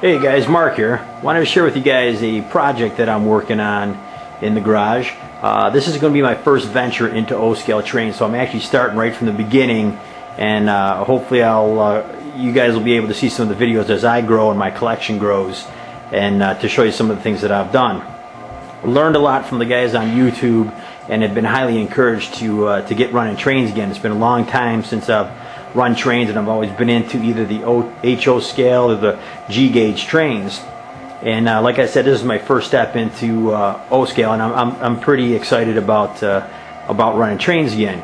Hey guys, Mark here. Wanted to share with you guys a project that I'm working on in the garage. This is going to be my first venture into O-scale trains, so I'm actually starting right from the beginning, and hopefully you guys will be able to see some of the videos as I grow and my collection grows, and to show you some of the things that I've done. Learned a lot from the guys on YouTube and have been highly encouraged to get running trains again. It's been a long time since I've run trains, and I've always been into either the HO scale or the G gauge trains. And like I said, this is my first step into O scale, and I'm pretty excited about running trains again.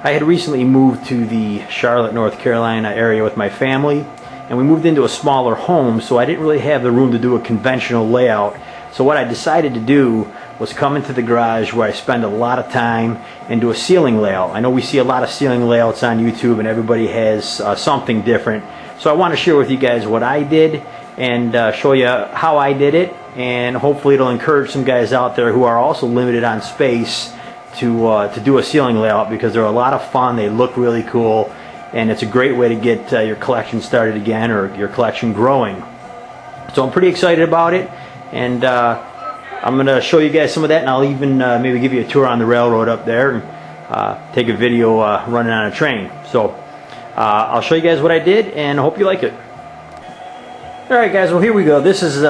I had recently moved to the Charlotte, North Carolina area with my family, and we moved into a smaller home, so I didn't really have the room to do a conventional layout. So what I decided to do was come into the garage where I spend a lot of time and do a ceiling layout. I know we see a lot of ceiling layouts on YouTube and everybody has something different. So I want to share with you guys what I did and show you how I did it, and hopefully it'll encourage some guys out there who are also limited on space to do a ceiling layout, because they're a lot of fun, they look really cool, and it's a great way to get your collection started again or your collection growing. So I'm pretty excited about it, and I'm going to show you guys some of that, and I'll even maybe give you a tour on the railroad up there and take a video running on a train. So I'll show you guys what I did, and I hope you like it. Alright guys, well here we go. This is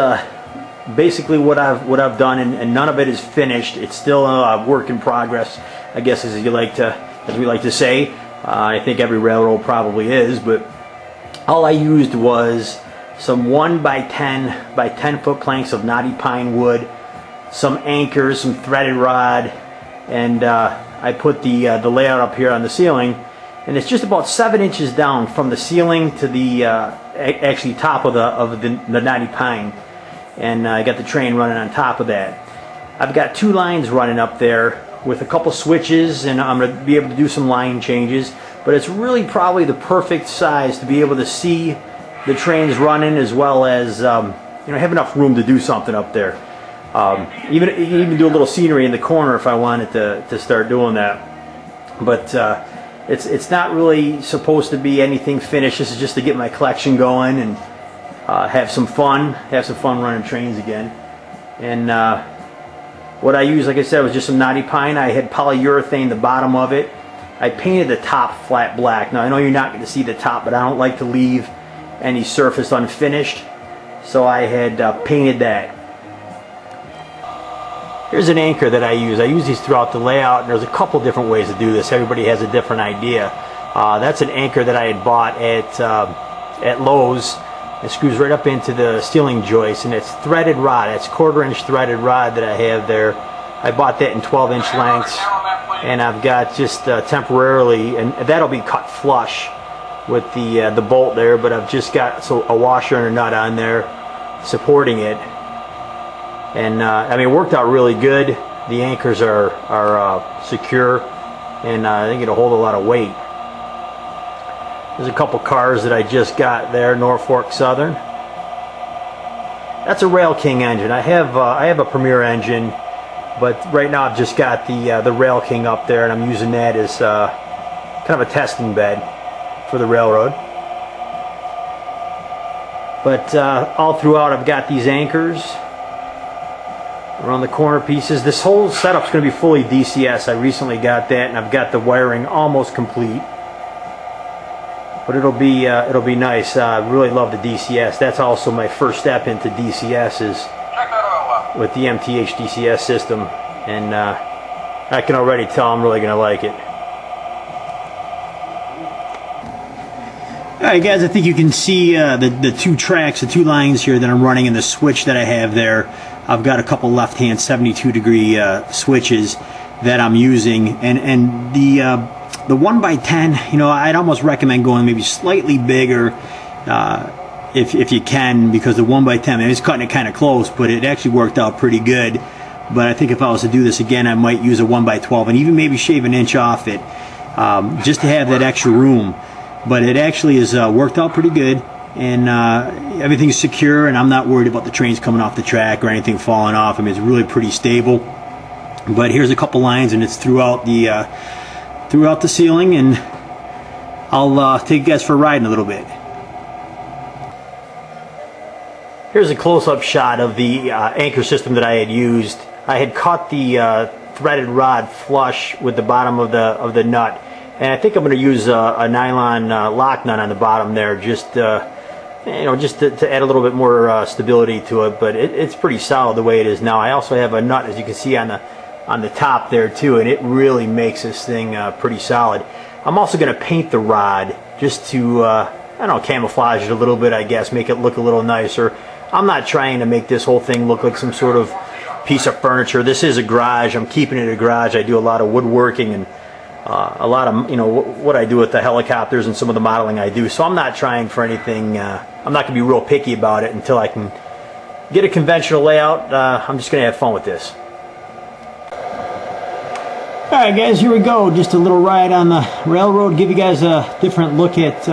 basically what I've done, and none of it is finished. It's still a work in progress, I guess, as we like to say. I think every railroad probably is, but all I used was some 1 by 10 foot planks of knotty pine wood, some anchors, some threaded rod, and I put the layout up here on the ceiling, and it's just about 7 inches down from the ceiling to the actually top of the knotty pine, and I got the train running on top of that. I've got 2 lines running up there with a couple switches, and I'm going to be able to do some line changes, but it's really probably the perfect size to be able to see the trains running, as well as have enough room to do something up there. Even do a little scenery in the corner if I wanted to start doing that. But it's not really supposed to be anything finished. This is just to get my collection going and have some fun running trains again. And what I used, like I said, was just some knotty pine. I had polyurethane the bottom of it. I painted the top flat black. Now I know you're not going to see the top, but I don't like to leave any surface unfinished, so I had painted that. Here's an anchor that I use. I use these throughout the layout, and there's a couple different ways to do this. Everybody has a different idea. That's an anchor that I had bought at Lowe's. It screws right up into the ceiling joist, and it's threaded rod. It's 1/4 inch threaded rod that I have there. I bought that in 12-inch lengths, and I've got just temporarily, and that'll be cut flush with the bolt there, but I've just got a washer and a nut on there supporting it, and I mean, it worked out really good. The anchors are secure, and I think it'll hold a lot of weight. There's a couple cars that I just got there, Norfolk Southern. That's a Rail King engine. I have a Premier engine, but right now I've just got the Rail King up there, and I'm using that as kind of a testing bed for the railroad. But all throughout I've got these anchors around the corner pieces. This whole setup's going to be fully DCS. I recently got that, and I've got the wiring almost complete. But it'll be nice. I really love the DCS. That's also my first step into DCS, is with the MTH DCS system, and I can already tell I'm really going to like it. Alright guys, I think you can see the 2 tracks, the 2 lines here that I'm running, and the switch that I have there. I've got a couple left-hand 72-degree switches that I'm using, and the 1 by 10, I'd almost recommend going maybe slightly bigger if you can, because the 1 by 10, I mean, it's cutting it kind of close, but it actually worked out pretty good. But I think if I was to do this again, I might use a 1 by 12 and even maybe shave an inch off it, just to have that extra room. But it actually has worked out pretty good, and everything's secure, and I'm not worried about the trains coming off the track or anything falling off. I mean, it's really pretty stable. But here's a couple lines, and it's throughout the ceiling, and I'll take you guys for a ride in a little bit. Here's a close-up shot of the anchor system that I had used. I had caught the threaded rod flush with the bottom of the nut, and I think I'm going to use a nylon lock nut on the bottom there, just just to add a little bit more stability to it. But it's pretty solid the way it is now. I also have a nut, as you can see, on the top there too, and it really makes this thing pretty solid. I'm also going to paint the rod just to I don't know, camouflage it a little bit, I guess, make it look a little nicer. I'm not trying to make this whole thing look like some sort of piece of furniture. This is a garage. I'm keeping it a garage. I do a lot of woodworking and a lot of what I do with the helicopters and some of the modeling I do. So I'm not trying for anything. I'm not going to be real picky about it until I can get a conventional layout. I'm just going to have fun with this. All right, guys, here we go. Just a little ride on the railroad. Give you guys a different look at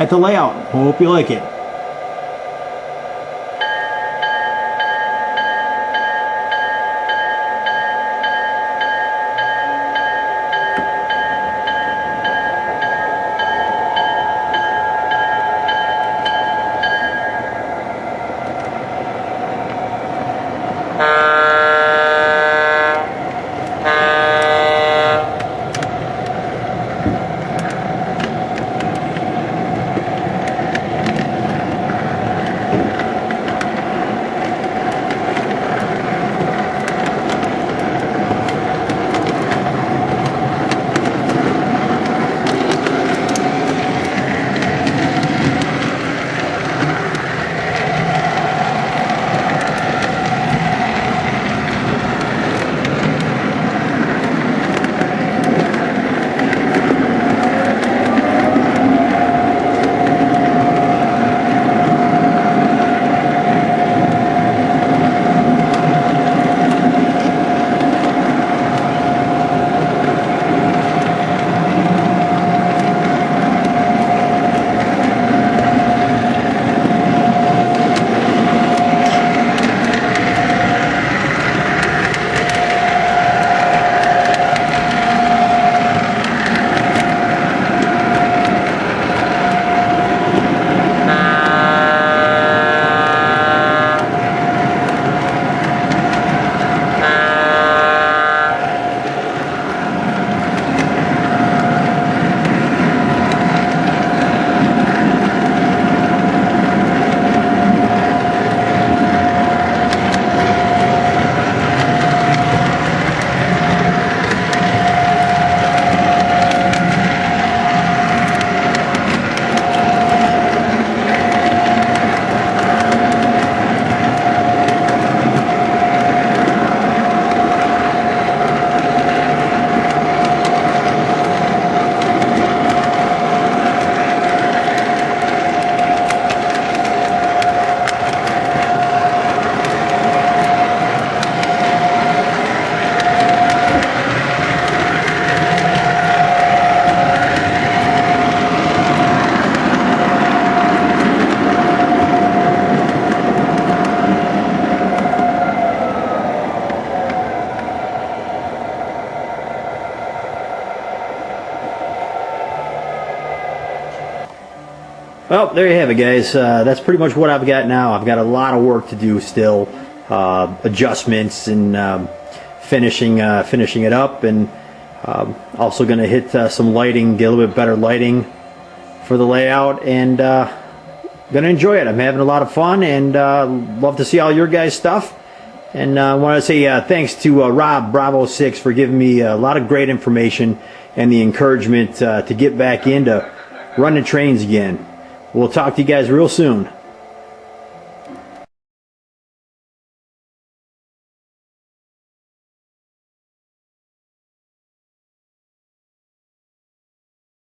the layout. Hope you like it. Well, there you have it, guys. That's pretty much what I've got now. I've got a lot of work to do still, adjustments and finishing it up, and also going to hit some lighting, get a little bit better lighting for the layout, and going to enjoy it. I'm having a lot of fun, and love to see all your guys' stuff. And I want to say thanks to Rob Bravo 6 for giving me a lot of great information and the encouragement to get back into running trains again. We'll talk to you guys real soon.